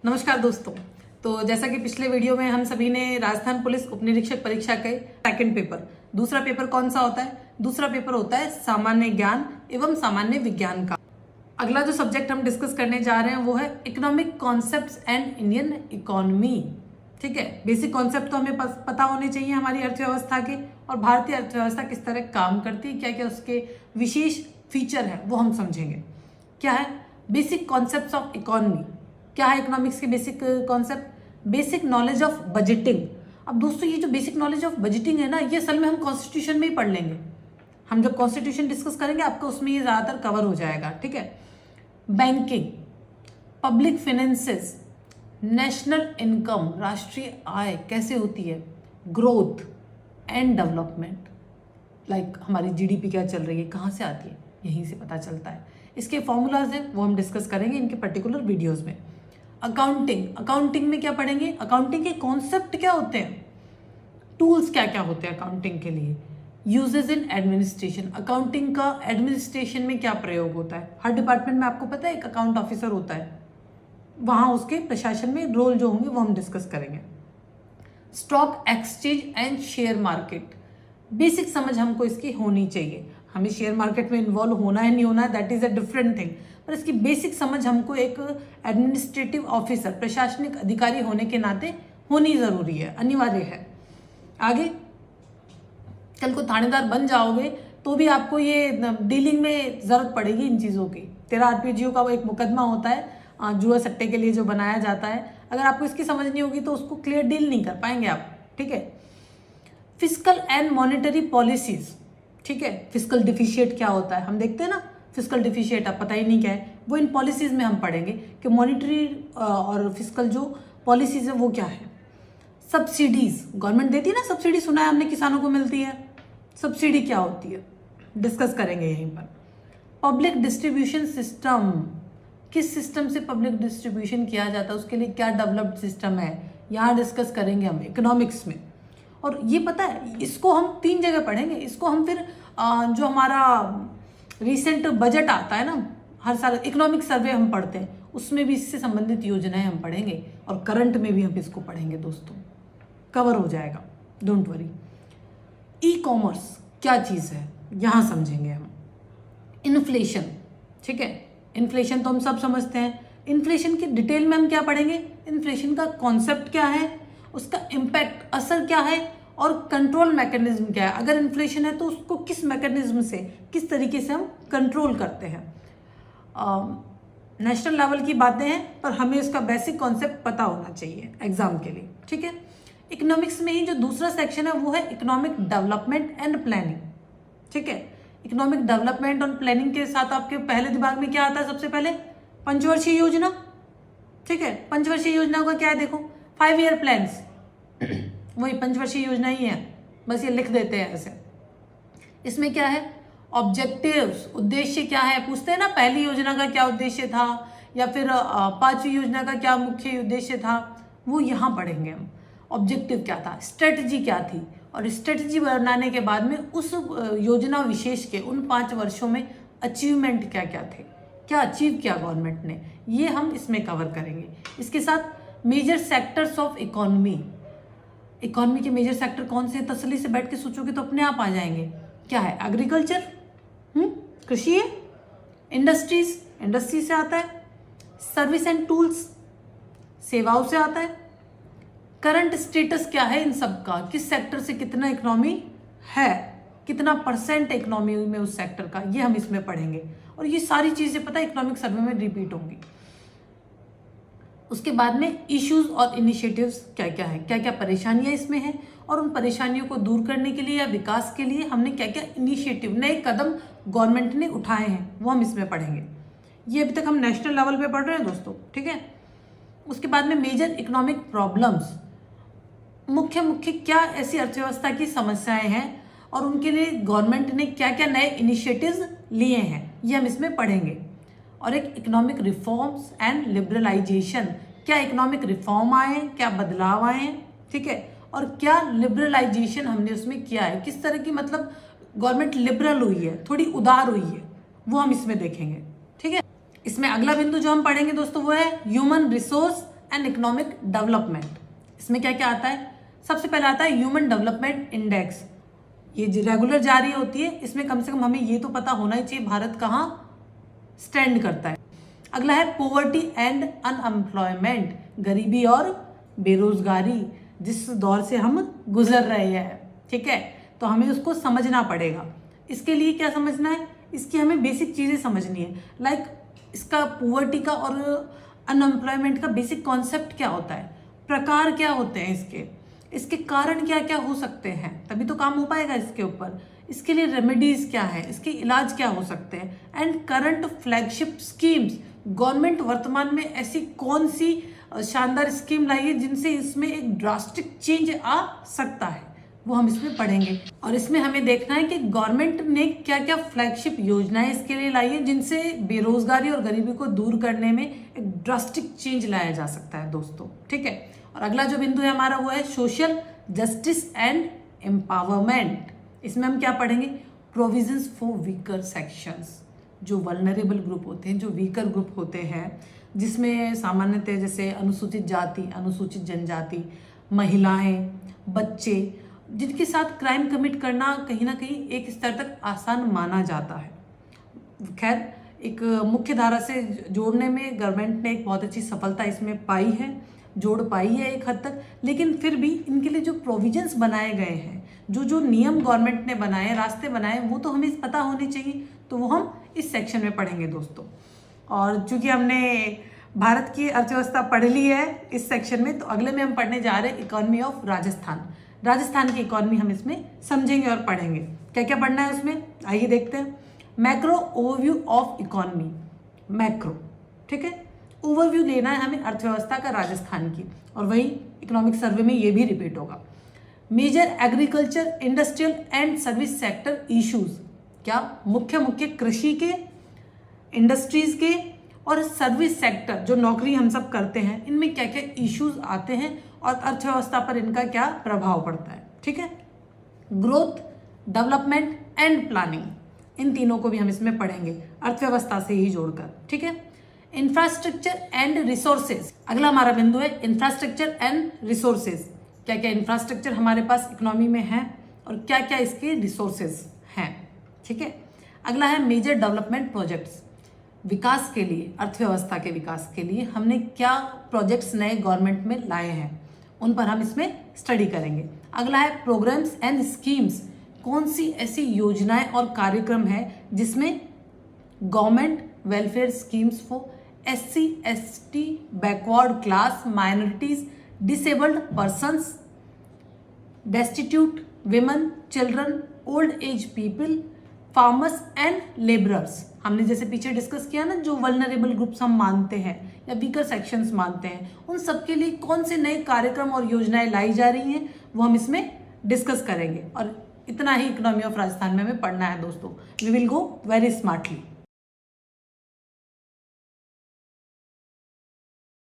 नमस्कार दोस्तों। तो जैसा कि पिछले वीडियो में हम सभी ने राजस्थान पुलिस उप निरीक्षक परीक्षा के सेकंड पेपर, दूसरा पेपर कौन सा होता है? दूसरा पेपर होता है सामान्य ज्ञान एवं सामान्य विज्ञान का। अगला जो सब्जेक्ट हम डिस्कस करने जा रहे हैं वो है economic concepts and Indian economy. ठीक है, बेसिक कॉन्सेप्ट तो हमें पता होने चाहिए हमारी अर्थव्यवस्था के, और भारतीय अर्थव्यवस्था किस तरह काम करती है, क्या क्या उसके विशेष फीचर है वो हम समझेंगे। क्या है बेसिक कॉन्सेप्ट्स ऑफ इकोनॉमी? क्या है इकोनॉमिक्स के basic concept? Basic knowledge of budgeting. अब दोस्तों ये जो बेसिक नॉलेज ऑफ बजटिंग है ना, ये असल में हम कॉन्स्टिट्यूशन में ही पढ़ लेंगे। हम जब कॉन्स्टिट्यूशन डिस्कस करेंगे आपको उसमें ये ज़्यादातर कवर हो जाएगा। ठीक है, banking, public finances, national income, राष्ट्रीय आय कैसे होती है, ग्रोथ एंड डेवलपमेंट, लाइक हमारी जीडीपी क्या चल रही है, कहाँ से आती है, यहीं से पता चलता है। इसके फॉर्मूलाज हैं वो हम डिस्कस करेंगे इनके पर्टिकुलर वीडियोस में। अकाउंटिंग, अकाउंटिंग में क्या पढ़ेंगे, अकाउंटिंग के कॉन्सेप्ट क्या होते हैं, टूल्स क्या क्या होते हैं अकाउंटिंग के लिए, यूजेस इन एडमिनिस्ट्रेशन, अकाउंटिंग का एडमिनिस्ट्रेशन में क्या प्रयोग होता है। हर डिपार्टमेंट में आपको पता है एक अकाउंट ऑफिसर होता है, वहाँ उसके प्रशासन में रोल जो होंगे वो हम डिस्कस करेंगे। Stock exchange and share market, basic समझ हमको इसकी होनी चाहिए। हमें शेयर मार्केट में इन्वॉल्व होना है नहीं होना है that is a different thing, पर इसकी बेसिक समझ हमको एक एडमिनिस्ट्रेटिव ऑफिसर, प्रशासनिक अधिकारी होने के नाते होनी जरूरी है, अनिवार्य है। आगे कल को थानेदार बन जाओगे तो भी आपको ये डीलिंग में जरूरत पड़ेगी इन चीज़ों की। 13 आरपीजीओ का वो एक मुकदमा होता है जुआ सट्टे के लिए जो बनाया जाता है, अगर आपको इसकी समझ नहीं होगी तो उसको क्लियर डील नहीं कर पाएंगे आप। ठीक है, फिस्कल एंड मॉनेटरी पॉलिसीज। ठीक है, फिस्कल डिफिशिएट क्या होता है हम देखते हैं ना, फिस्कल डिफिशिएट अब पता ही नहीं क्या है, वो इन पॉलिसीज में हम पढ़ेंगे कि मॉनेटरी और फिस्कल जो पॉलिसीज है वो क्या है। सब्सिडीज, गवर्नमेंट देती है ना सब्सिडी, सुना है हमने किसानों को मिलती है, सब्सिडी क्या होती है डिस्कस करेंगे यहीं पर। पब्लिक डिस्ट्रीब्यूशन सिस्टम, किस सिस्टम से पब्लिक डिस्ट्रीब्यूशन किया जाता है, उसके लिए क्या डेवलप्ड सिस्टम है, यहाँ डिस्कस करेंगे हम इकोनॉमिक्स में। और ये पता है इसको हम 3 जगह पढ़ेंगे, इसको हम फिर जो हमारा रिसेंट बजट आता है ना, हर साल इकोनॉमिक सर्वे हम पढ़ते हैं, उसमें भी इससे संबंधित योजनाएं हम पढ़ेंगे, और करंट में भी हम इसको पढ़ेंगे दोस्तों, कवर हो जाएगा, डोंट वरी। ई कॉमर्स क्या चीज़ है यहाँ समझेंगे हम। इन्फ्लेशन, ठीक है, इन्फ्लेशन तो हम सब समझते हैं, इन्फ्लेशन की डिटेल में हम क्या पढ़ेंगे, इन्फ्लेशन का कॉन्सेप्ट क्या है, उसका इम्पैक्ट, असर क्या है, और कंट्रोल मैकेनिज्म क्या है। अगर इन्फ्लेशन है तो उसको किस मैकेनिज्म से, किस तरीके से हम कंट्रोल करते हैं। नेशनल लेवल की बातें हैं पर हमें इसका बेसिक कॉन्सेप्ट पता होना चाहिए एग्जाम के लिए। ठीक है, इकोनॉमिक्स में ही जो दूसरा सेक्शन है वो है इकोनॉमिक डेवलपमेंट एंड प्लानिंग। ठीक है, इकोनॉमिक डेवलपमेंट और प्लानिंग के साथ आपके पहले दिमाग में क्या आता है, सबसे पहले पंचवर्षीय योजना। ठीक है, पंचवर्षीय योजना का क्या है, देखो 5 ईयर प्लान्स, वही पंचवर्षीय योजना ही है, बस ये लिख देते हैं ऐसे। इसमें क्या है, ऑब्जेक्टिव्स, उद्देश्य क्या है, पूछते हैं ना पहली योजना का क्या उद्देश्य था, या फिर 5वीं योजना का क्या मुख्य उद्देश्य था, वो यहाँ पढ़ेंगे हम। ऑब्जेक्टिव क्या था, स्ट्रेटजी क्या थी, और स्ट्रेटजी बनाने के बाद में उस योजना विशेष के उन 5 वर्षों में अचीवमेंट क्या क्या थे, क्या अचीव किया गवर्नमेंट ने, ये हम इसमें कवर करेंगे। इसके साथ major sectors of economy, economy के मेजर सेक्टर कौन से हैं, तसल्ली से बैठ के सोचोगे तो अपने आप आ जाएंगे। क्या है, एग्रीकल्चर, कृषि है, इंडस्ट्रीज, इंडस्ट्री से आता है, सर्विस एंड टूल्स, सेवाओं से आता है, करंट स्टेटस क्या है इन सब का, किस सेक्टर से कितना इकोनॉमी है, कितना % इकोनॉमी में उस सेक्टर का, ये हम इसमें पढ़ेंगे। और ये सारी चीजें पता है इकोनॉमिक सर्वे में रिपीट होंगी। उसके बाद में इश्यूज और इनिशिएटिव्स क्या क्या है, क्या क्या परेशानियां इसमें हैं, और उन परेशानियों को दूर करने के लिए या विकास के लिए हमने क्या क्या इनिशिएटिव, नए कदम गवर्नमेंट ने उठाए हैं, वो हम इसमें पढ़ेंगे। ये अभी तक हम नेशनल लेवल पे पढ़ रहे हैं दोस्तों। ठीक है, उसके बाद में मेजर इकोनॉमिक प्रॉब्लम्स, मुख्य क्या ऐसी अर्थव्यवस्था की समस्याएं हैं और उनके लिए गवर्नमेंट ने क्या क्या नए इनिशिएटिव्स लिए हैं, ये हम इसमें पढ़ेंगे। और एक इकोनॉमिक रिफॉर्म्स एंड लिबरलाइजेशन, क्या इकोनॉमिक रिफॉर्म आए, क्या बदलाव आए हैं, ठीक है, और क्या लिबरलाइजेशन हमने उसमें किया है, किस तरह की मतलब गवर्नमेंट लिबरल हुई है, थोड़ी उदार हुई है, वो हम इसमें देखेंगे। ठीक है, इसमें अगला बिंदु जो हम पढ़ेंगे दोस्तों वो है human resource and economic development. इसमें क्या क्या आता है? सबसे पहले आता है ह्यूमन डेवलपमेंट इंडेक्स। ये रेगुलर जारी होती है, इसमें कम से कम हमें ये तो पता होना ही चाहिए भारत कहाँ स्टैंड करता है। अगला है पोवर्टी एंड अनएम्प्लॉयमेंट, गरीबी और बेरोजगारी, जिस दौर से हम गुजर रहे हैं, ठीक है, तो हमें उसको समझना पड़ेगा। इसके लिए क्या समझना है? इसकी हमें बेसिक चीजें समझनी है, लाइक इसका पोवर्टी का और अनएम्प्लॉयमेंट का बेसिक कॉन्सेप्ट क्या होता है, प्रकार क्या होते हैं इसके कारण क्या क्या हो सकते हैं, तभी तो काम हो पाएगा इसके ऊपर। इसके लिए रेमेडीज क्या है, इसके इलाज क्या हो सकते हैं, and current flagship schemes, government वर्तमान में ऐसी कौन सी शानदार स्कीम लाई है जिनसे इसमें एक ड्रास्टिक चेंज आ सकता है, वो हम इसमें पढ़ेंगे। और इसमें हमें देखना है कि गवर्नमेंट ने क्या क्या फ्लैगशिप योजनाएं इसके लिए लाई है जिनसे बेरोजगारी और गरीबी को दूर करने में एक ड्रास्टिक चेंज लाया जा सकता है दोस्तों, ठीक है। और अगला जो बिंदु है हमारा वो है सोशल जस्टिस एंड एम्पावरमेंट। इसमें हम क्या पढ़ेंगे? प्रोविजंस फॉर वीकर सेक्शंस, जो वल्नरेबल ग्रुप होते हैं, जो वीकर ग्रुप होते हैं, जिसमें सामान्यतः जैसे अनुसूचित जाति, अनुसूचित जनजाति, महिलाएं, बच्चे, जिनके साथ क्राइम कमिट करना कहीं ना कहीं एक स्तर तक आसान माना जाता है। खैर, एक मुख्य धारा से जोड़ने में गवर्नमेंट ने एक बहुत अच्छी सफलता इसमें पाई है, जोड़ पाई है एक हद तक, लेकिन फिर भी इनके लिए जो प्रोविजंस बनाए गए हैं, जो नियम गवर्नमेंट ने बनाए, रास्ते बनाए, वो तो हमें पता होने चाहिए, तो वो हम इस सेक्शन में पढ़ेंगे दोस्तों। और चूंकि हमने भारत की अर्थव्यवस्था पढ़ ली है इस सेक्शन में, तो अगले में हम पढ़ने जा रहे हैं इकोनॉमी ऑफ राजस्थान की इकोनॉमी हम इसमें समझेंगे और पढ़ेंगे। क्या क्या पढ़ना है उसमें, आइए देखते हैं। Macro overview of economy, macro, ठीक है, ओवरव्यू लेना है हमें अर्थव्यवस्था का राजस्थान की, और वही इकोनॉमिक सर्वे में ये भी रिपीट होगा। Major agriculture, industrial and service sector issues, क्या मुख्य कृषि के, इंडस्ट्रीज के और सर्विस सेक्टर, जो नौकरी हम सब करते हैं, इनमें क्या क्या इश्यूज आते हैं और अर्थव्यवस्था पर इनका क्या प्रभाव पड़ता है, ठीक है। ग्रोथ, डेवलपमेंट एंड प्लानिंग, इन तीनों को भी हम इसमें पढ़ेंगे अर्थव्यवस्था से ही जोड़कर, ठीक है। इंफ्रास्ट्रक्चर एंड रिसोर्सेज, अगला हमारा बिंदु है इंफ्रास्ट्रक्चर एंड रिसोर्सेज। क्या क्या इंफ्रास्ट्रक्चर हमारे पास इकोनॉमी में है और क्या क्या इसके रिसोर्सेज हैं, ठीक है। अगला है मेजर डेवलपमेंट प्रोजेक्ट्स, विकास के लिए, अर्थव्यवस्था के विकास के लिए हमने क्या प्रोजेक्ट्स नए गवर्नमेंट में लाए हैं, उन पर हम इसमें स्टडी करेंगे। अगला है प्रोग्राम्स एंड स्कीम्स, कौन सी ऐसी योजनाएं और कार्यक्रम है जिसमें government welfare schemes for SC, ST, backward class, minorities, disabled persons, destitute, women, children, old age people, farmers and labourers. हमने जैसे पीछे डिस्कस किया ना, जो वल्नरेबल ग्रुप्स हम मानते हैं या वीकर सेक्शंस मानते हैं, उन सबके लिए कौन से नए कार्यक्रम और योजनाएं लाई जा रही हैं, वो हम इसमें डिस्कस करेंगे। और इतना ही इकोनॉमी ऑफ राजस्थान में हमें पढ़ना है दोस्तों। We will go very smartly.